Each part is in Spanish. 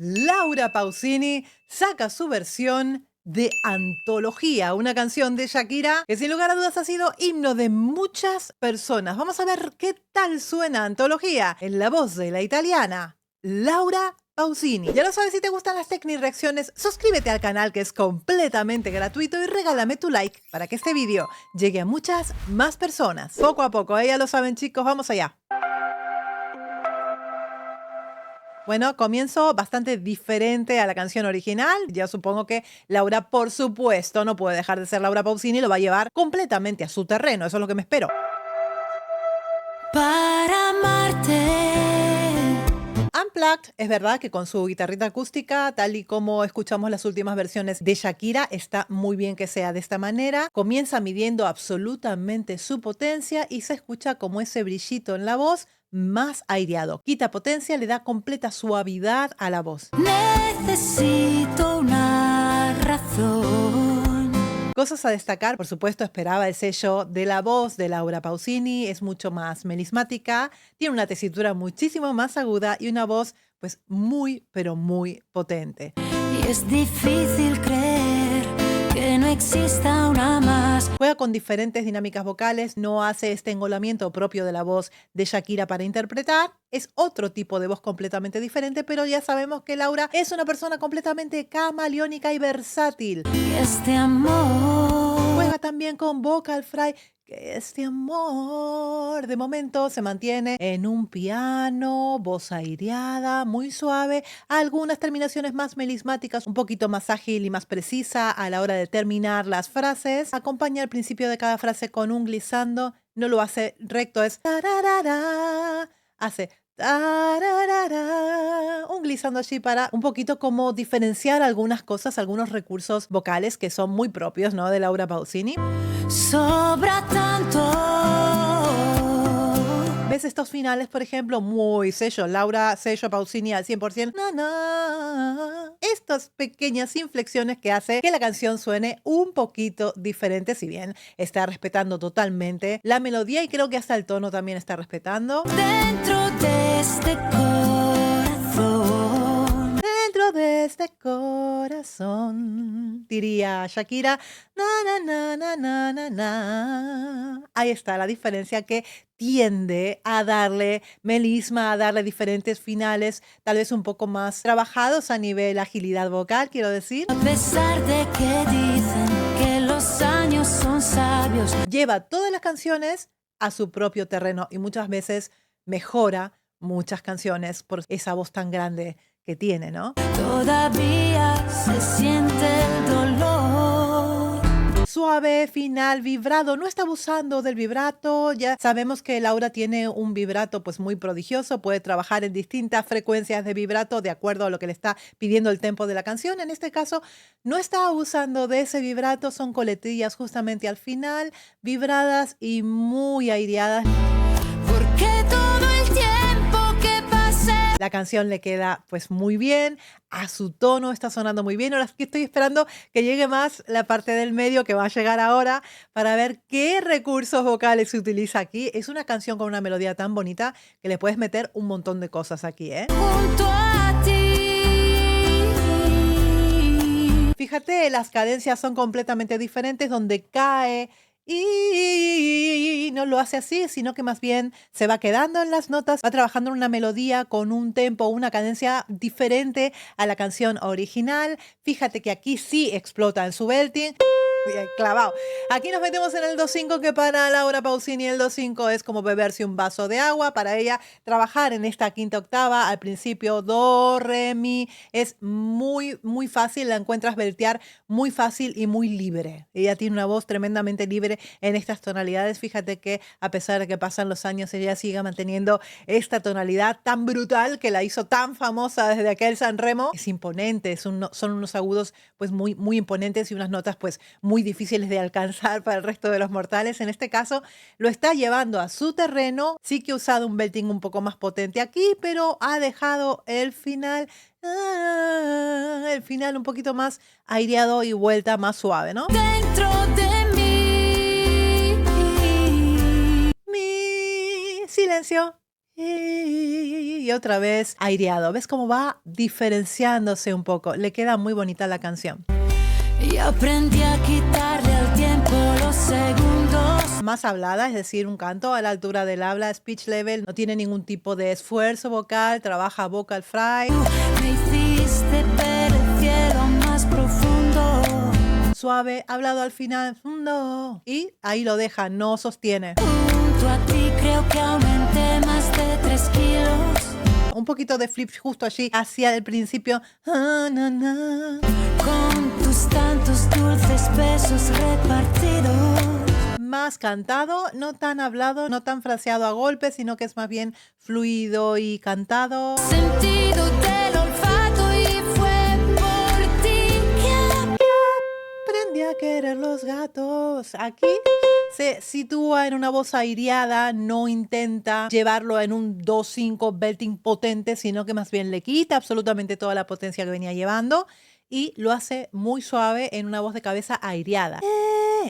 Laura Pausini saca su versión de Antología, una canción de Shakira que sin lugar a dudas ha sido himno de muchas personas. Vamos a ver qué tal suena Antología en la voz de la italiana Laura Pausini. Ya lo sabes, si te gustan las reacciones, suscríbete al canal que es completamente gratuito y regálame tu like para que este vídeo llegue a muchas más personas. Poco a poco, ya lo saben chicos, vamos allá. Bueno, comienzo bastante diferente a la canción original. Ya supongo que Laura, por supuesto, no puede dejar de ser Laura Pausini, lo va a llevar completamente a su terreno. Eso es lo que me espero. Para amarte. Unplugged, es verdad que con su guitarrita acústica, tal y como escuchamos las últimas versiones de Shakira, está muy bien que sea de esta manera. Comienza midiendo absolutamente su potencia y se escucha como ese brillito en la voz más aireado. Quita potencia, le da completa suavidad a la voz. Necesito una razón. Cosas a destacar, por supuesto, esperaba el sello de la voz de Laura Pausini, es mucho más melismática, tiene una tesitura muchísimo más aguda y una voz pues muy, pero muy potente. Y es difícil creer que no exista una más. Juega con diferentes dinámicas vocales, no hace este engolamiento propio de la voz de Shakira para interpretar, es otro tipo de voz completamente diferente, pero ya sabemos que Laura es una persona completamente camaleónica y versátil. Que este amor Juega también con vocal fry, que este amor de momento se mantiene en un piano, voz aireada, muy suave, algunas terminaciones más melismáticas, un poquito más ágil y más precisa a la hora de terminar las frases. Acompaña al principio de cada frase con un glissando, no lo hace recto, es tararara, hace tararara, un glissando allí para un poquito como diferenciar algunas cosas, algunos recursos vocales que son muy propios, ¿no?, de Laura Pausini. sobra tanto. ¿Ves estos finales, por ejemplo? Muy sello, Laura, sello Pausini al 100%. Na, na. Estas pequeñas inflexiones que hace que la canción suene un poquito diferente, si bien está respetando totalmente la melodía y creo que hasta el tono también está respetando. Dentro de este corazón. Dentro de este corazón, diría Shakira, na, na, na, na, na, na, na. Ahí está la diferencia que tiende a darle melisma, a darle diferentes finales, tal vez un poco más trabajados a nivel agilidad vocal, quiero decir. A pesar de que dicen que los años son sabios. Lleva todas las canciones a su propio terreno y muchas veces mejora muchas canciones por esa voz tan grande que tiene, ¿no? Todavía se siente el dolor. Suave, final, vibrado, no está abusando del vibrato. Ya sabemos que Laura tiene un vibrato pues muy prodigioso, puede trabajar en distintas frecuencias de vibrato de acuerdo a lo que le está pidiendo el tempo de la canción. En este caso no está abusando de ese vibrato, son coletillas justamente al final, vibradas y muy aireadas. Porque todo el tiempo que pasé. La canción le queda pues muy bien, a su tono está sonando muy bien. Ahora es que estoy esperando que llegue más la parte del medio que va a llegar ahora para ver qué recursos vocales se utiliza aquí. Es una canción con una melodía tan bonita que le puedes meter un montón de cosas aquí, ¿eh? Junto a ti. Fíjate, las cadencias son completamente diferentes, donde cae y no lo hace así, sino que más bien se va quedando en las notas, va trabajando en una melodía con un tempo, una cadencia diferente a la canción original. Fíjate que aquí sí explota en su belting. Bien, clavado. Aquí nos metemos en el 2-5, que para Laura Pausini el 2-5 es como beberse un vaso de agua. Para ella, trabajar en esta quinta octava, al principio do, re, mi, es muy, muy fácil. La encuentras beltear muy fácil y muy libre. Ella tiene una voz tremendamente libre en estas tonalidades. Fíjate que a pesar de que pasan los años, ella sigue manteniendo esta tonalidad tan brutal que la hizo tan famosa desde aquel San Remo. Es imponente, son unos agudos pues muy, muy imponentes y unas notas pues muy difíciles de alcanzar para el resto de los mortales. En este caso lo está llevando a su terreno. Sí que ha usado un belting un poco más potente aquí, pero ha dejado el final un poquito más aireado y vuelta más suave, ¿no? Dentro de mí. Mi silencio. y otra vez aireado. ¿Ves cómo va diferenciándose un poco? Le queda muy bonita la canción. Y aprendí a quitarle al tiempo los segundos. Más hablada, es decir, un canto a la altura del habla, speech level, no tiene ningún tipo de esfuerzo vocal, trabaja vocal fry. Me hiciste ver el cielo más profundo. Suave, hablado al final, no. Y ahí lo deja, no sostiene. Junto a ti creo que aumenté más de 3 kilos. Un poquito de flip justo allí, hacia el principio. Na, na. Con tus tantos dulces besos repartidos. Más cantado, no tan hablado, no tan fraseado a golpes, sino que es más bien fluido y cantado. Sentido del olfato y fue por ti que Aprendí a querer los gatos. Aquí se sitúa en una voz aireada, no intenta llevarlo en un 2-5 belting potente, sino que más bien le quita absolutamente toda la potencia que venía llevando y lo hace muy suave en una voz de cabeza aireada.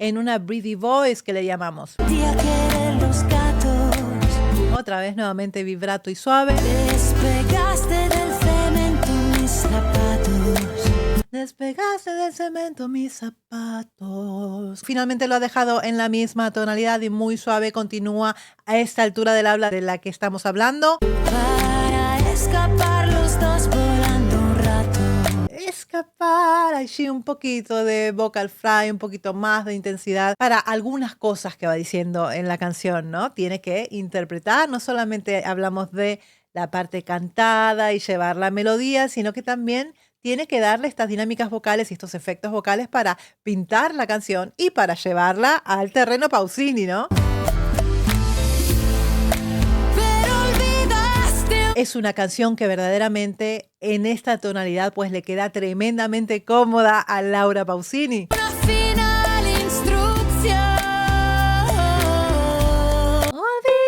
En una breathy voice que le llamamos. aprendí a querer los gatos. Otra vez nuevamente vibrato y suave. Despegaste del cemento mis zapatos. Despegaste del cemento mis zapatos. Finalmente lo ha dejado en la misma tonalidad y muy suave. Continúa a esta altura del habla de la que estamos hablando. Para escapar los dos volando un rato. Escapar allí un poquito de vocal fry, un poquito más de intensidad para algunas cosas que va diciendo en la canción, ¿no? Tiene que interpretar, no solamente hablamos de la parte cantada y llevar la melodía, sino que también tiene que darle estas dinámicas vocales y estos efectos vocales para pintar la canción y para llevarla al terreno Pausini, ¿no? Pero olvidaste Es una canción que verdaderamente en esta tonalidad pues le queda tremendamente cómoda a Laura Pausini. una final instrucción. Olvidaste.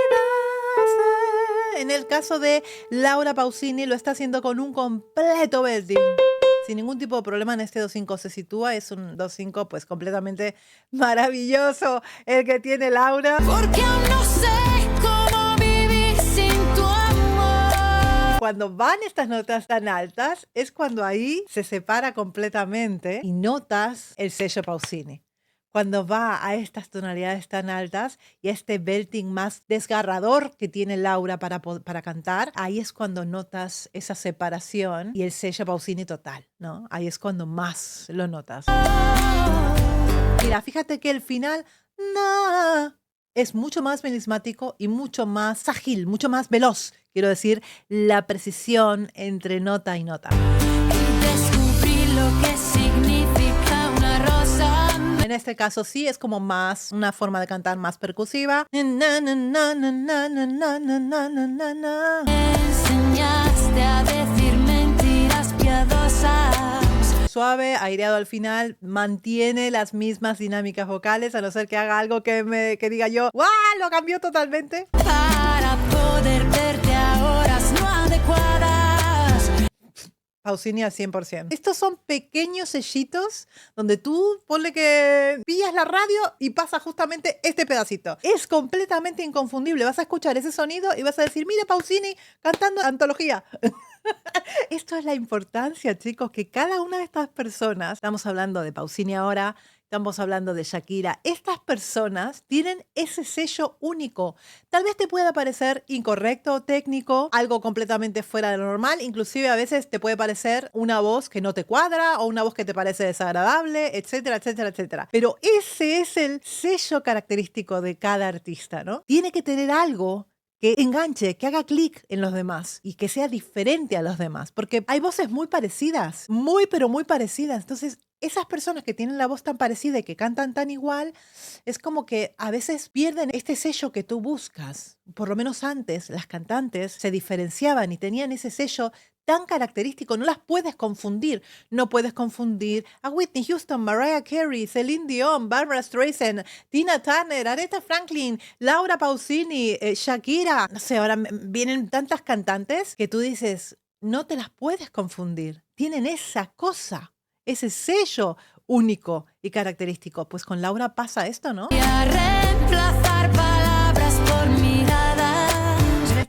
En el caso de Laura Pausini lo está haciendo con un completo belting. Sin ningún tipo de problema en este 2-5 se sitúa. Es un 2-5 pues completamente maravilloso el que tiene Laura. Porque aún no sé cómo vivir sin tu amor. Cuando van estas notas tan altas es cuando ahí se separa completamente y notas el sello Pausini. Cuando va a estas tonalidades tan altas y a este belting más desgarrador que tiene Laura para cantar, ahí es cuando notas esa separación y el sello Pausini total, ¿no? Ahí es cuando más lo notas. Mira, fíjate que el final es mucho más melismático y mucho más ágil, mucho más veloz. Quiero decir, la precisión entre nota y nota. Y descubrí lo que significa una rosa. En este caso sí es como más una forma de cantar más percusiva. Na, na, na, na, na, na, na, na, na, na, na. Me enseñaste a decir mentiras piadosas. Suave, aireado al final, mantiene las mismas dinámicas vocales, a no ser que haga algo que diga yo, ¡guau! Lo cambió totalmente. Para poder verte a horas no adecuadas. Pausini al 100%. Estos son pequeños sellitos donde tú ponle que pillas la radio y pasa justamente este pedacito. Es completamente inconfundible. Vas a escuchar ese sonido y vas a decir, mira Pausini cantando antología. Esto es la importancia, chicos, que cada una de estas personas, estamos hablando de Pausini ahora, estamos hablando de Shakira, estas personas tienen ese sello único. Tal vez te pueda parecer incorrecto, técnico, algo completamente fuera de lo normal, inclusive a veces te puede parecer una voz que no te cuadra o una voz que te parece desagradable, etcétera, etcétera, etcétera. Pero ese es el sello característico de cada artista, ¿no? Tiene que tener algo que enganche, que haga clic en los demás y que sea diferente a los demás, porque hay voces muy parecidas, pero muy parecidas. Entonces, esas personas que tienen la voz tan parecida y que cantan tan igual, es como que a veces pierden este sello que tú buscas. Por lo menos antes, las cantantes se diferenciaban y tenían ese sello tan característico, no las puedes confundir. No puedes confundir a Whitney Houston, Mariah Carey, Celine Dion, Barbra Streisand, Tina Turner, Aretha Franklin, Laura Pausini, Shakira. No sé, ahora vienen tantas cantantes que tú dices, no te las puedes confundir. Tienen esa cosa, ese sello único y característico. Pues con Laura pasa esto, ¿no? Y a reemplazar palabras por miradas.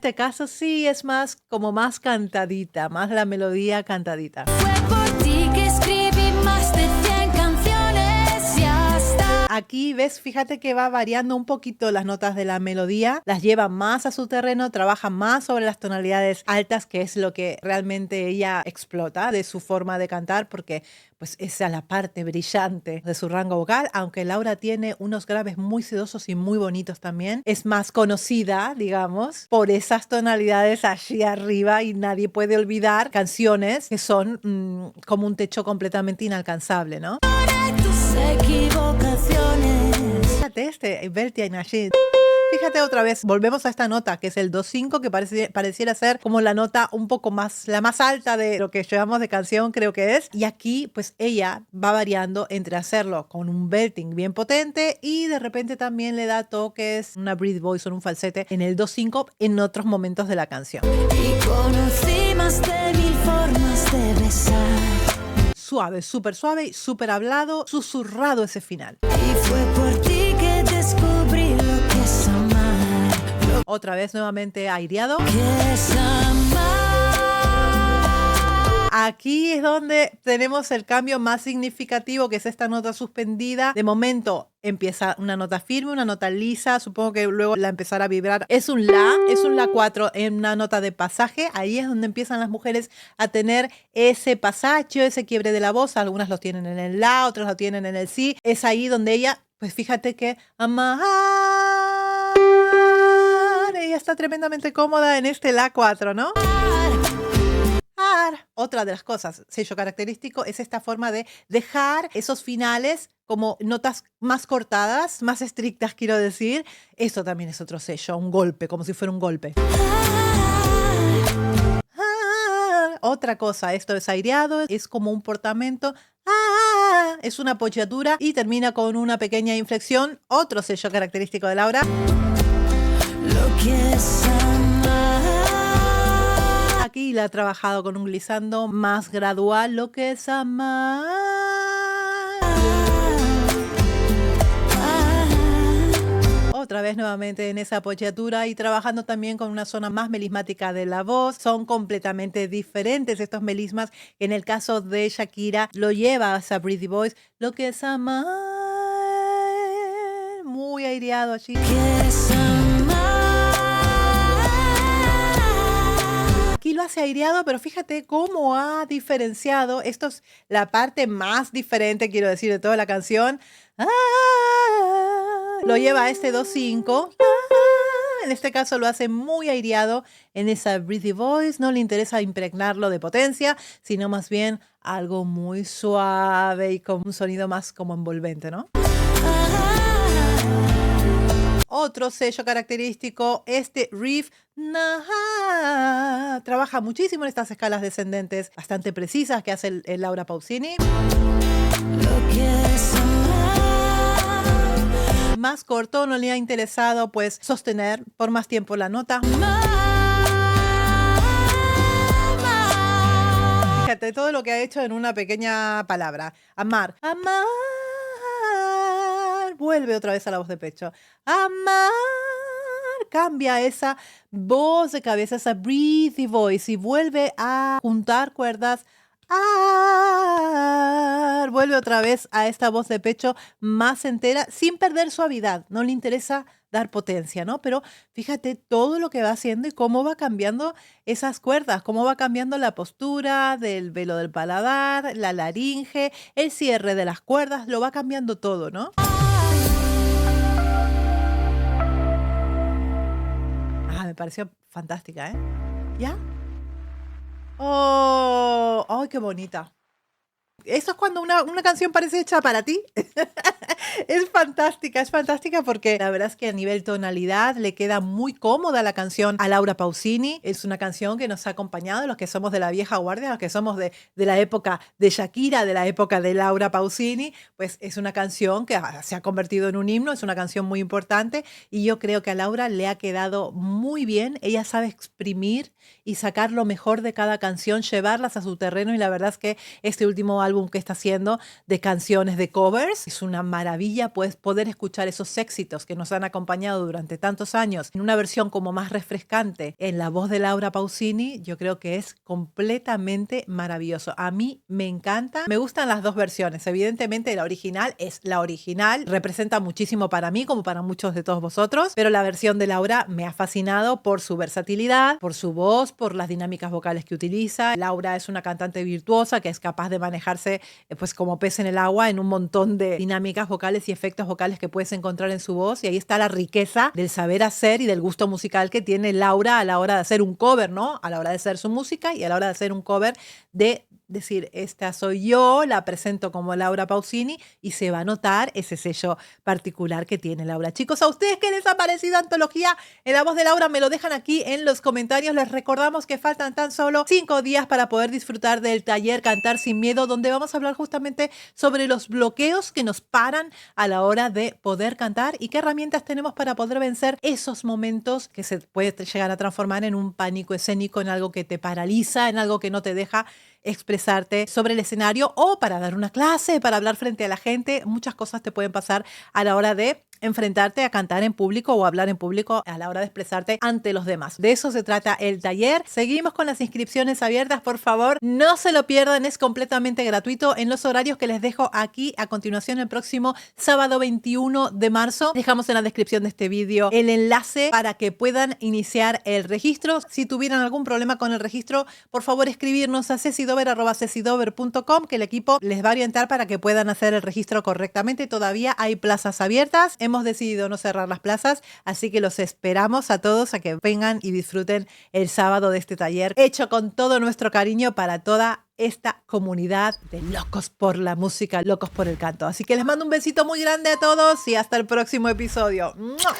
este caso sí es más como más cantadita, más la melodía cantadita. Fue por ti que escribí más de 100 canciones y hasta... Aquí ves, fíjate que va variando un poquito las notas de la melodía, las lleva más a su terreno, trabaja más sobre las tonalidades altas, que es lo que realmente ella explota de su forma de cantar, porque pues esa es la parte brillante de su rango vocal, aunque Laura tiene unos graves muy sedosos y muy bonitos también. Es más conocida, digamos, por esas tonalidades allí arriba y nadie puede olvidar canciones que son como un techo completamente inalcanzable, ¿no? tus equivocaciones. Fíjate este, Bertie Ainashid. Fíjate otra vez, volvemos a esta nota, que es el 2-5, que pareciera ser como la nota un poco más, la más alta de lo que llevamos de canción, creo que es. Y aquí, pues ella va variando entre hacerlo con un belting bien potente y de repente también le da toques, una breathe voice o un falsete en el 2-5 en otros momentos de la canción. Y conocí más de 1000 formas de besar. Suave, súper hablado, susurrado ese final. Y fue por ti que descubrí lo que es amar. Otra vez nuevamente aireado. Que es amar. Aquí es donde tenemos el cambio más significativo, que es esta nota suspendida. De momento empieza una nota firme, una nota lisa. Supongo que luego la empezará a vibrar. Es un la 4 en una nota de pasaje. Ahí es donde empiezan las mujeres a tener ese pasaje, ese quiebre de la voz. Algunas lo tienen en el la, otras lo tienen en el si. Es ahí donde ella, pues fíjate que amar. Ella está tremendamente cómoda en este la 4, ¿no? Otra de las cosas, sello característico, es esta forma de dejar esos finales como notas más cortadas, más estrictas, quiero decir. Eso también es otro sello, un golpe, como si fuera un golpe. Otra cosa, esto es aireado, es como un portamento. Es una apoyatura y termina con una pequeña inflexión. Otro sello característico de Laura. Lo que es amar. Aquí la ha trabajado con un glissando más gradual, lo que es amar. Otra vez nuevamente en esa apoyatura y trabajando también con una zona más melismática de la voz. Son completamente diferentes estos melismas. En el caso de Shakira lo lleva a esa breathy voice, lo que es amar. Muy aireado allí. Que es amar. Aquí lo hace aireado, pero fíjate cómo ha diferenciado. Esto es la parte más diferente, quiero decir, de toda la canción. Lo lleva a este 2-5. En este caso lo hace muy aireado en esa breathy voice. No le interesa impregnarlo de potencia, sino más bien algo muy suave y con un sonido más como envolvente, ¿no? Otro sello característico, este riff, trabaja muchísimo en estas escalas descendentes bastante precisas que hace el Laura Pausini. Lo que es amar. Más corto, no le ha interesado pues sostener por más tiempo la nota. Fíjate todo lo que ha hecho en una pequeña palabra. Amar. Amar. Vuelve otra vez a la voz de pecho. Amar. Cambia esa voz de cabeza, esa breathy voice y vuelve a juntar cuerdas. Vuelve otra vez a esta voz de pecho más entera sin perder suavidad. No le interesa dar potencia, ¿no? Pero fíjate todo lo que va haciendo y cómo va cambiando esas cuerdas, cómo va cambiando la postura del velo del paladar, la laringe, el cierre de las cuerdas, lo va cambiando todo, ¿no? Me pareció fantástica, ¿eh? ¿Ya? ¡Oh! ¡Ay, qué bonita! Eso es cuando una canción parece hecha para ti. Es fantástica porque la verdad es que a nivel tonalidad le queda muy cómoda la canción a Laura Pausini. Es una canción que nos ha acompañado, los que somos de la vieja guardia, los que somos de la época de Shakira, de la época de Laura Pausini, pues es una canción que se ha convertido en un himno, es una canción muy importante y yo creo que a Laura le ha quedado muy bien. Ella sabe exprimir y sacar lo mejor de cada canción, llevarlas a su terreno y la verdad es que este último nuevo álbum que está haciendo de canciones de covers. Es una maravilla pues, poder escuchar esos éxitos que nos han acompañado durante tantos años en una versión como más refrescante en la voz de Laura Pausini. Yo creo que es completamente maravilloso. A mí me encanta. Me gustan las dos versiones. Evidentemente la original es la original. Representa muchísimo para mí como para muchos de todos vosotros. Pero la versión de Laura me ha fascinado por su versatilidad, por su voz, por las dinámicas vocales que utiliza. Laura es una cantante virtuosa que es capaz de manejarse pues como pez en el agua en un montón de dinámicas vocales y efectos vocales que puedes encontrar en su voz. Y ahí está la riqueza del saber hacer y del gusto musical que tiene Laura a la hora de hacer un cover, ¿no? A la hora de hacer su música y a la hora de hacer un cover de decir, esta soy yo, la presento como Laura Pausini y se va a notar ese sello particular que tiene Laura. Chicos, ¿a ustedes qué les ha parecido Antología en la voz de Laura? Me lo dejan aquí en los comentarios. Les recordamos que faltan tan solo 5 días para poder disfrutar del taller Cantar Sin Miedo, donde vamos a hablar justamente sobre los bloqueos que nos paran a la hora de poder cantar y qué herramientas tenemos para poder vencer esos momentos que se puede llegar a transformar en un pánico escénico, en algo que te paraliza, en algo que no te deja expresarte sobre el escenario o para dar una clase, para hablar frente a la gente. Muchas cosas te pueden pasar a la hora de enfrentarte a cantar en público o hablar en público a la hora de expresarte ante los demás. De eso se trata el taller. Seguimos con las inscripciones abiertas, por favor. No se lo pierdan, es completamente gratuito en los horarios que les dejo aquí a continuación el próximo sábado 21 de marzo. Dejamos en la descripción de este vídeo el enlace para que puedan iniciar el registro. Si tuvieran algún problema con el registro, por favor escribirnos a cecidover@cecidover.com que el equipo les va a orientar para que puedan hacer el registro correctamente. Todavía hay plazas abiertas. Hemos decidido no cerrar las plazas, así que los esperamos a todos a que vengan y disfruten el sábado de este taller hecho con todo nuestro cariño para toda esta comunidad de locos por la música, locos por el canto. Así que les mando un besito muy grande a todos y hasta el próximo episodio. ¡Mua!